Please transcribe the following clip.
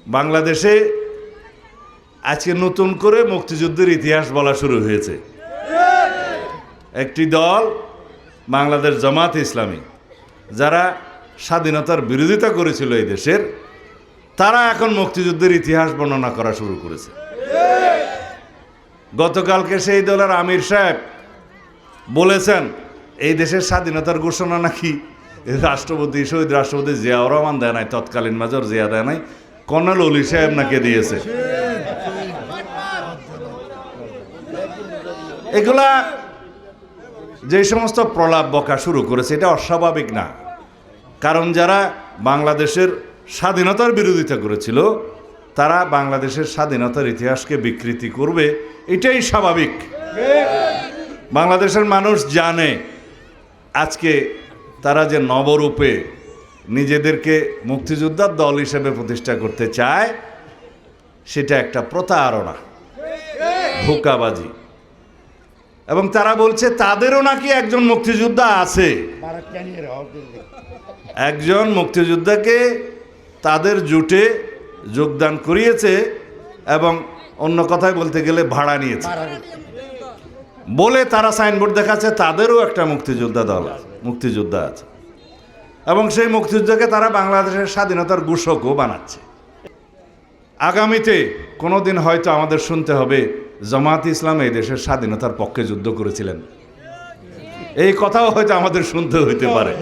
বাংলাদেশে আজকে নতুন করে মুক্তিযুদ্ধের ইতিহাস বলা শুরু হয়েছে। একটি দল বাংলাদেশ জামাত ইসলামী, যারা স্বাধীনতার বিরোধিতা করেছিল এই দেশের, তারা এখন মুক্তিযুদ্ধের ইতিহাস বর্ণনা করা শুরু করেছে। গতকালকে সেই দলের আমির সাহেব বলেছেন এই দেশের স্বাধীনতার ঘোষণা নাকি রাষ্ট্রপতি, শহীদ রাষ্ট্রপতি জিয়াউর রহমান দেয় নাই, তৎকালীন মেজর জিয়া দেয় নাই, কর্নেল অলি সাহেব নাকি দিয়েছে। এগুলা যে সমস্ত প্রলাপ বকা শুরু করেছে, এটা অস্বাভাবিক না। কারণ যারা বাংলাদেশের স্বাধীনতার বিরোধিতা করেছিল, তারা বাংলাদেশের স্বাধীনতার ইতিহাসকে বিকৃতি করবে, এটাই স্বাভাবিক। বাংলাদেশের মানুষ জানে আজকে তারা যে নবরূপে নিজেদেরকে মুক্তিযোদ্ধার দল হিসেবে প্রতিষ্ঠা করতে চায়, সেটা একটা প্রতারণা, ধোঁকাবাজি। এবং তারা বলছে তাদেরও নাকি একজন মুক্তিযোদ্ধা আছে, একজন মুক্তিযোদ্ধাকে তাদের জোটে যোগদান করিয়েছে এবং অন্য কথায় বলতে গেলে ভাড়া নিয়েছে বলে তারা সাইনবোর্ড দেখাচ্ছে তাদেরও একটা মুক্তিযোদ্ধা দল আছে, মুক্তিযোদ্ধা আছে। এবং সেই মুক্তিযুদ্ধকে তারা বাংলাদেশের স্বাধীনতার ঘোষকও বানাচ্ছে। আগামীতে কোনোদিন হয়তো আমাদের শুনতে হবে জামাত ইসলাম এই দেশের স্বাধীনতার পক্ষে যুদ্ধ করেছিলেন, এই কথাও হয়তো আমাদের শুনতে হইতে পারে।